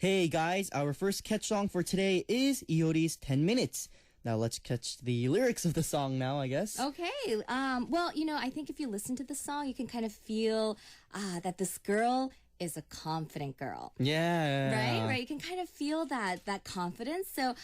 Hey guys, our first catch song for today is Iori's 10 Minutes. Now let's catch the lyrics of the song now, I guess. Okay. Well, I think if you listen to the song, you can kind of feel that this girl is a confident girl. Yeah. Right. You can kind of feel that confidence. So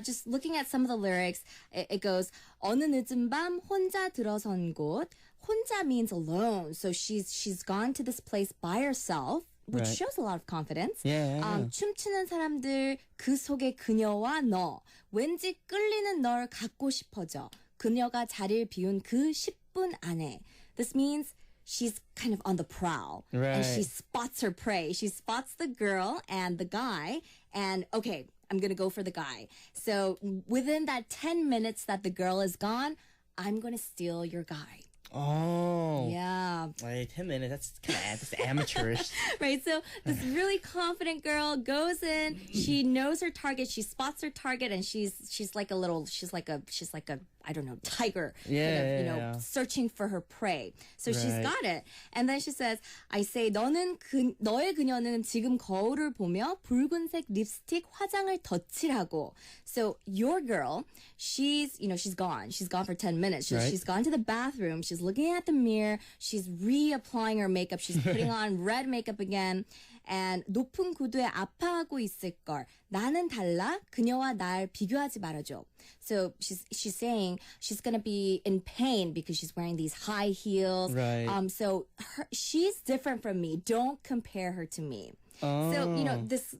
just looking at some of the lyrics, it goes, 어느 늦은 밤 혼자 들어선 곳. 혼자 means alone. So she's gone to this place by herself. Which Right. shows a lot of confidence. Yeah. 춤추는 사람들 그 속에 그녀와 너 왠지 끌리는 널 갖고 싶어져. 그녀가 자리를 비운 그 10분 안에. This means she's kind of on the prowl. Right. And she spots her prey. She spots the girl and the guy. And okay, I'm going to go for the guy. So within that 10 minutes that the girl is gone, I'm going to steal your guy. Oh. Yeah. Like 10 minutes, that's amateurish. Right, so this really confident girl goes in, she knows her target, she spots her target, and she's like a I don't know, tiger, Yeah. searching for her prey. So she's Right. got it. And then she says, I say, 너의 그녀는 지금 거울을 보며 붉은색 립스틱 화장을 덧칠하고. So your girl, she's gone. She's gone for 10 minutes. Right. She's gone to the bathroom. She's looking at the mirror. She's reapplying her makeup. She's putting on red makeup again. And 높은 구두에 아파하고 있을걸. 나는 달라. 그녀와 날 비교하지 말아줘. So she's saying she's going to be in pain because she's wearing these high heels. Right. So she's different from me. Don't compare her to me. So, this,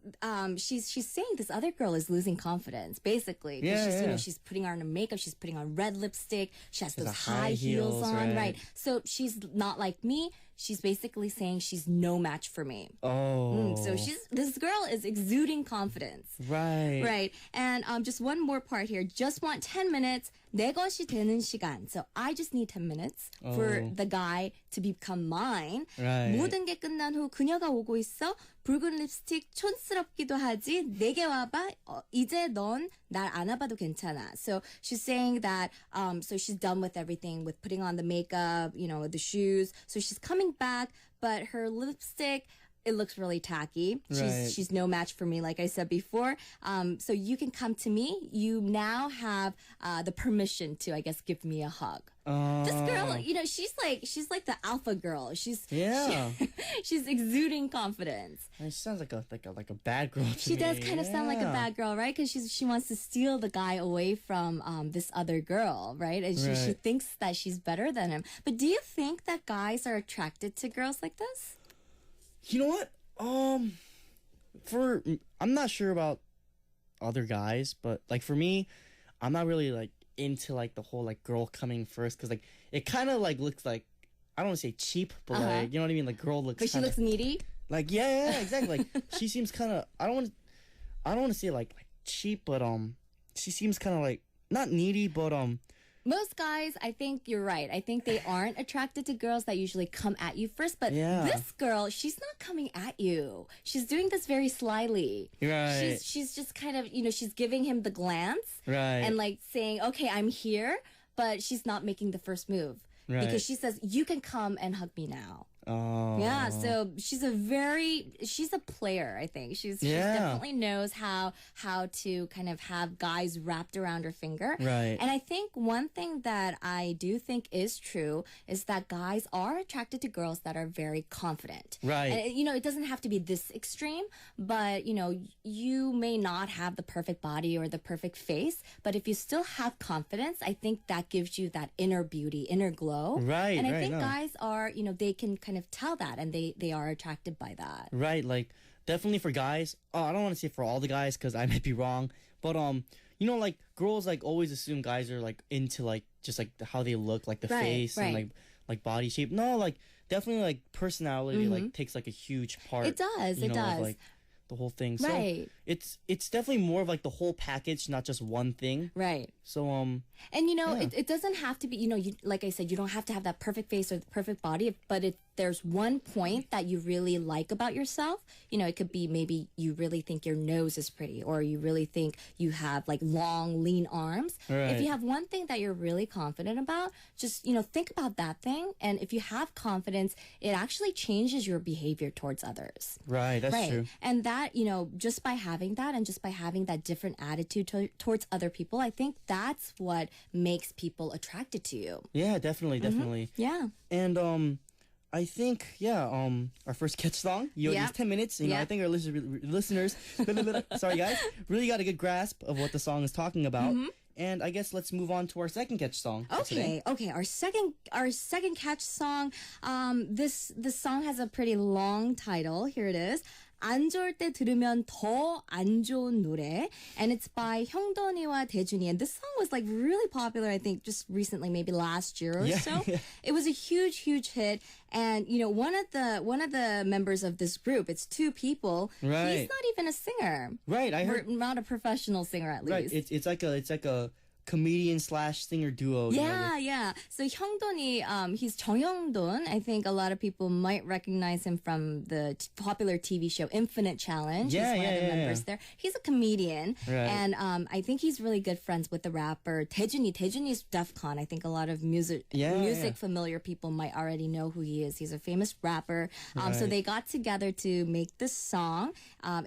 she's saying this other girl is losing confidence, basically. 'Cause Yeah. she's putting on her makeup, she's putting on red lipstick, she has There's those the high high heels heels, on, right. right? So she's not like me. She's basically saying she's no match for me. Oh. So this girl is exuding confidence. Right. Right. And just one more part here. Just want 10 minutes. 내 것이 되는 시간. So I just need 10 minutes for the guy to become mine. Right. 모든 게 끝난 후 그녀가 오고 있어. 붉은 립스틱 촌스럽기도 하지. 내게 와봐. 이제 넌 날 안아봐도 괜찮아. So she's saying that so she's done with everything, with putting on the makeup, the shoes. So she's coming back, but her lipstick, it looks really tacky. Right. She's no match for me, like I said before. So you can come to me. You now have the permission to, I guess, give me a hug. This girl, she's like the alpha girl. She's exuding confidence. She sounds like a bad girl to She me. does kind of sound like a bad girl, right? Because she wants to steal the guy away from this other girl, right? And she Right. thinks that she's better than him. But do you think that guys are attracted to girls like this? You know what? I'm not sure about other guys, but like for me, I'm not really like into like the whole like girl coming first, because like it kind of like looks like, I don't want to say cheap, but like, you know what I mean? Like girl looks. But she looks needy. Like yeah, exactly. Like she seems kind of, I don't want to say like cheap, but she seems kind of like not needy, but Most guys, I think you're right. I think they aren't attracted to girls that usually come at you first. But Yeah. this girl, she's not coming at you. She's doing this very slyly. Right. She's just kind of, she's giving him the glance. Right. And like saying, okay, I'm here. But she's not making the first move. Right. Because she says, you can come and hug me now. Oh. Yeah, so she's a player, I think. She definitely knows how to kind of have guys wrapped around her finger. Right. And I think one thing that I do think is true is that guys are attracted to girls that are very confident. Right. And it doesn't have to be this extreme, but you may not have the perfect body or the perfect face, but if you still have confidence, I think that gives you that inner beauty, inner glow. Right, And I right, think no. guys are, they can kind of tell that, and they are attracted by that. Right, like definitely for guys. I don't want to say for all the guys because I might be wrong, but like girls like always assume guys are like into like just like how they look, like the face and like body shape. No, like definitely like personality like takes like a huge part. It does. Of, does. like the whole thing. So Right. it's definitely more of like the whole package, not just one thing. Right. So and it doesn't have to be, like I said, you don't have to have that perfect face or the perfect body, but if there's one point that you really like about yourself, it could be maybe you really think your nose is pretty, or you really think you have like long, lean arms. Right. If you have one thing that you're really confident about, just, think about that thing. And if you have confidence, it actually changes your behavior towards others. Right, that's true. And that, just by having that and just by having that different attitude towards other people, I think that's what makes people attracted to you. Yeah, definitely. Yeah. And I think our first catch song. It's 10 minutes. I think our listeners, sorry guys, really got a good grasp of what the song is talking about. And I guess let's move on to our second catch song. Okay. Our second catch song. This song has a pretty long title. Here it is. 안 좋을 때 들으면 더 안 좋은 노래, and it's by 형돈이와 대준이. And this song was like really popular, I think, just recently, maybe last year or so. Yeah. It was a huge hit, and one of the members of this group, it's two people. Right. He's not even a singer. Right, I heard. Not a professional singer, at least. Right, it's like a comedian / singer duo. Yeah. So 형돈이, he's 정영돈. I think a lot of people might recognize him from the popular TV show Infinite Challenge. He's one of the members there. He's a comedian, and I think he's really good friends with the rapper 대준이. 대준이's DEF CON. I think a lot of music familiar people might already know who he is. He's a famous rapper. So they got together to make this song.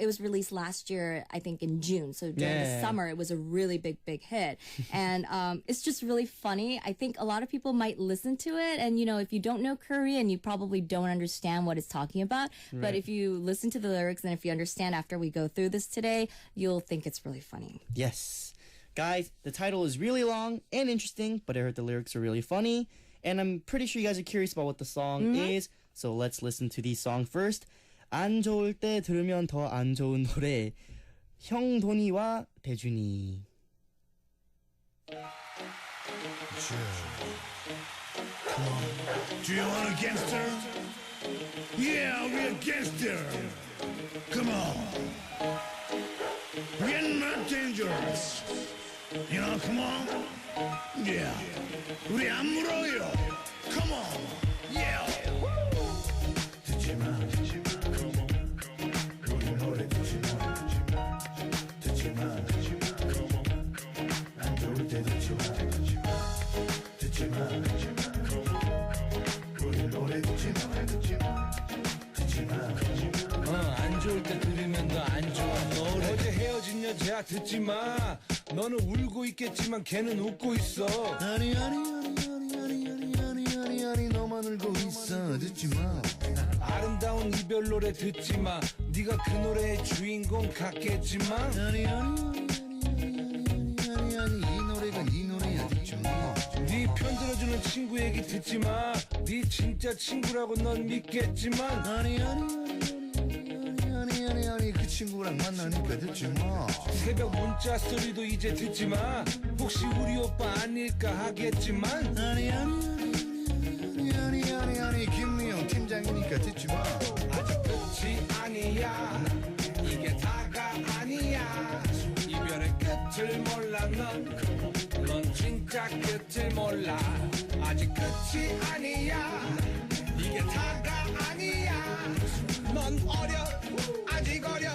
It was released last year, I think in June. So during the summer, it was a really big hit. And it's just really funny. I think a lot of people might listen to it, and if you don't know Korean, you probably don't understand what it's talking about. Right. But if you listen to the lyrics and if you understand after we go through this today, you'll think it's really funny. Yes. Guys, the title is really long and interesting, but I heard the lyrics are really funny, and I'm pretty sure you guys are curious about what the song is. So let's listen to the song first. 안 좋을 때 들으면 더 안 좋은 노래. 형돈이와 대준이. Sure. Come on. Do you want a gangster? Yeah, I'll be a gangster. Come on. We're not dangerous. Come on. Yeah. 우리 안 물어요. Come on. Yeah. 듣지 마. Come on. 우리 노래 듣지 마. 듣지 마. Come on. 안 좋을 때 듣지 마. 듣지 마. 우리 노래 듣지 마. 듣지 마. 안 좋을 때 들으면 더 안 좋아. 노래. 어제 헤어진 여자 듣지 마. 너는 울고 있겠지만 걔는 웃고 있어. 아니 너만 울고 있어. 듣지 마. 아름다운 이별 노래 듣지 마. 네가 그 노래의 주인공 같겠지만. 아니 이 노래가 네 노래야. 듣지 마. 네 편 들어주는 친구 얘기 듣지 마. 네 진짜 친구라고 넌 믿겠지만. 아니 그 친구랑 만나니까 듣지 마. 새벽 문자 소리도 이제 듣지 마. 혹시 우리 오빠 아닐까 하겠지만. 아니 김미영 팀장이니까 듣지 마. 아직 끝이 아니야. 이게 다가 아니야. 이별의 끝을 몰라 넌 진짜 끝을 몰라. 아직 끝이 아니야. 이게 다가 아니야. 넌 어려 아직 어려.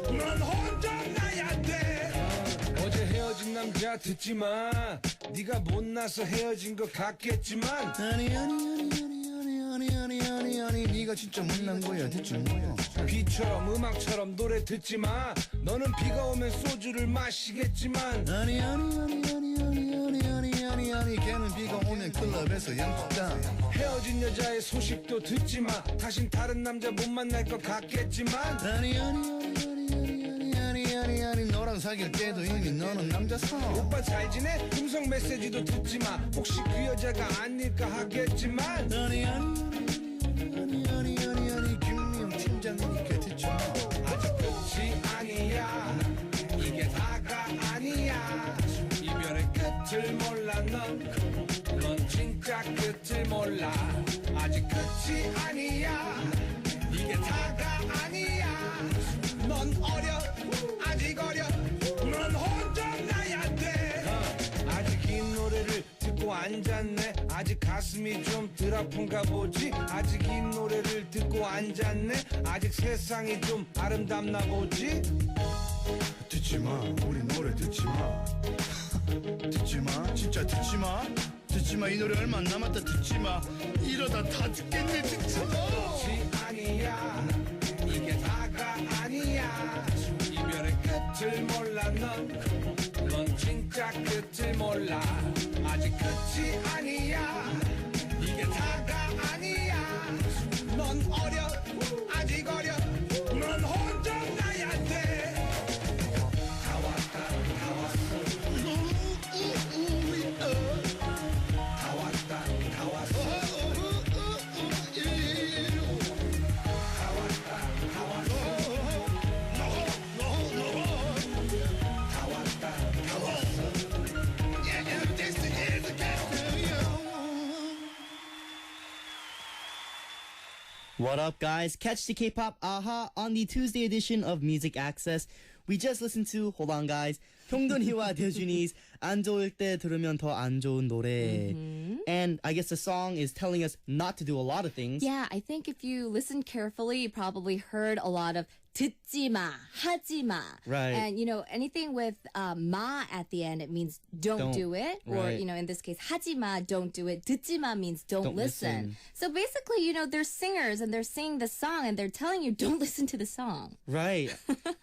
넌 혼자 나야 돼. 어제 헤어진 남자 듣지 마. 네가 못나서 헤어진 것 같겠지만. 아니 네가 진짜 못난 거야. 듣지 마. 비처럼 음악처럼 노래 듣지 마. 너는 비가 오면 소주를 마시겠지만. 아니 걔는 비가 오면 클럽에서 양치다. 헤어진 여자의 소식도 듣지 마. 다신 다른 남자 못 만날 것 같겠지만. 아니 너랑 사귈 때도 이미 너는 남자서. 오빠 잘 지내? 음성 메시지도 듣지 마. 혹시 그 여자가 아닐까 하겠지만. 아니 김미영 팀장이니까 듣지 마. 아직 끝이 아니야. 이게 다가 아니야. 이별의 끝을 몰라 넌 진짜 끝을 몰라. 아직 끝이 아니야. 이게 다가 아니야. 넌 어려 아직 어려. 넌 혼자 나야 돼. 듣고 앉았네 아직 가슴이 좀 덜 아픈가 보지 아직 이 노래를 듣고 앉았네 아직 세상이 좀 아름답나 보지 듣지마 우리 노래 듣지마 듣지마 진짜 듣지마 듣지마 이 노래 얼마 안 남았다 듣지마 이러다 다 듣겠네 듣지마 끝이 아니야 이게 다가 아니야 이별의 끝을 몰라 넌 진짜 끝을 몰라 아직 끝이 아니야 이게 다가 아니야 넌 어려 아직 어려 넌 혼자 가야 돼 다 왔다 다 왔어 다 왔다 다 왔어 다 왔다 다 왔어 다 왔다 다 왔어 What up, guys? Catch the K-pop AHA on the Tuesday edition of Music Access. We just listened to, hold on, guys, 형돈이와 대준이's 안 좋을 때 들으면 더 안 좋은 노래. And I guess the song is telling us not to do a lot of things. Yeah, I think if you listen carefully, you probably heard a lot of 듣지 마, 하지 마. Right. And, you know, anything with 마 at the end, it means don't do it. Or, right. you know, in this case, 하지 마, don't do it. 듣지 마 means don't listen. So basically, you know, they're singers and they're singing the song and they're telling you don't listen to the song. Right.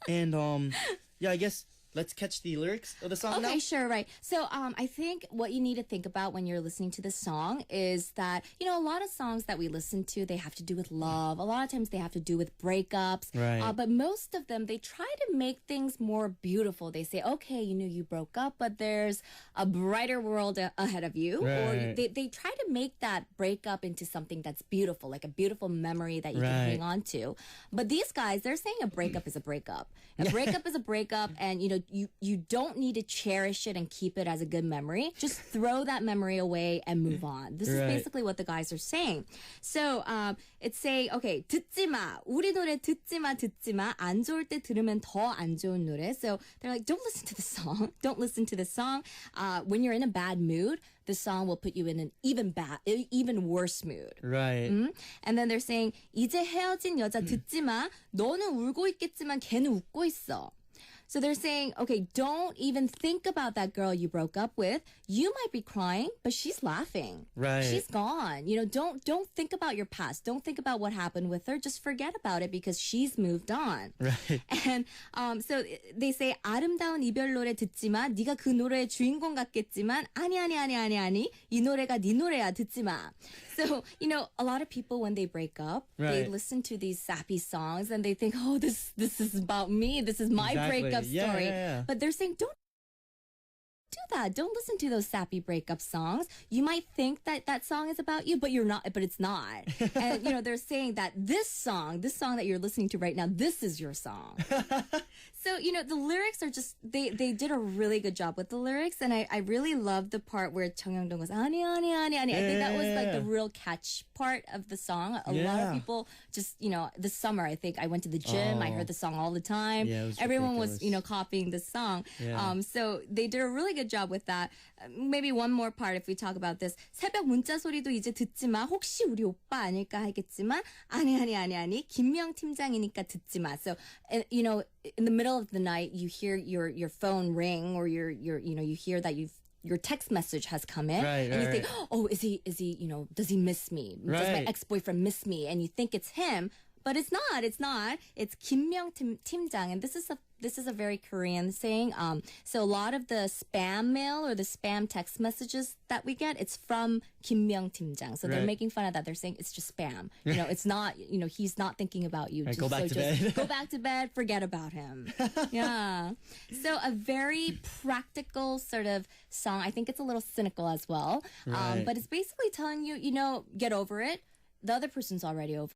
And, yeah, I guess let's catch the lyrics of the song now. Okay, sure, right. So I think what you need to think about when you're listening to the song is that, you know, a lot of songs that we listen to, they have to do with love. A lot of times they have to do with breakups. Right. But most of them, they try to make things more beautiful. They say, okay, you know, you broke up, but there's a brighter world ahead of you. Right. Or they try to make that breakup into something that's beautiful, like a beautiful memory that you can hang on to. But these guys, they're saying a breakup is a breakup. A breakup is a breakup, and, you know, you don't need to cherish it and keep it as a good memory. Just throw that memory away and move on. This is basically what the guys are saying. So it's saying, okay, 듣지 마. 우리 노래 듣지 마, 듣지 마. 안 좋을 때 들으면 더 안 좋은 노래. So they're like, don't listen to the song. Don't listen to the song. When you're in a bad mood, the song will put you in an even worse mood. Right. And then they're saying, 이제 헤어진 여자 듣지 마. 너는 울고 있겠지만 걔는 웃고 있어. So they're saying, okay, don't even think about that girl you broke up with. You might be crying, but she's laughing. Right. She's gone. You know, don't think about your past. Don't think about what happened with her. Just forget about it because she's moved on. Right. And so they say, 아름다운 이별 노래 듣지 마. 네가 그 노래의 주인공 같겠지만 아니. 이 노래가 네 노래야. 듣지 마. So, you know, a lot of people when they break up, they listen to these sappy songs and they think, oh, this is about me. This is my breakup story. Yeah. But they're saying, don't do that. Don't listen to those sappy breakup songs. You might think that that song is about you, but it's not. And, you know, they're saying that this song that you're listening to right now, this is your song. So, you know, the lyrics are just, they did a really good job with the lyrics. And I really love the part where 정영돈 goes, 아니. I think that was like the real catch part of the song. A lot of people just, you know, this summer, I think I went to the gym. I heard the song all the time. Yeah, it was Everyone ridiculous. was, you know, copying the song. Yeah. So they did a really good job with that. Maybe one more part if we talk about this. 새벽 문자 소리도 이제 듣지 마. 혹시 우리 오빠 아닐까 하겠지만 아니. 김명 팀장이니까 듣지 마. So, you know, in the middle of the night, you hear your phone ring or you hear that your text message has come in, and you think, oh, is he, you know, does he miss me? Does my ex-boyfriend miss me? And you think it's him, but it's not. It's 김명 팀장, and this is a very Korean saying. So a lot of the spam mail or the spam text messages that we get, it's from 김명 팀장. So they're making fun of that. They're saying it's just spam. You know, it's not, you know, he's not thinking about you. Go back to bed. Go back to bed, forget about him. Yeah. So a very practical sort of song. I think it's a little cynical as well. But it's basically telling you, you know, get over it. The other person's already over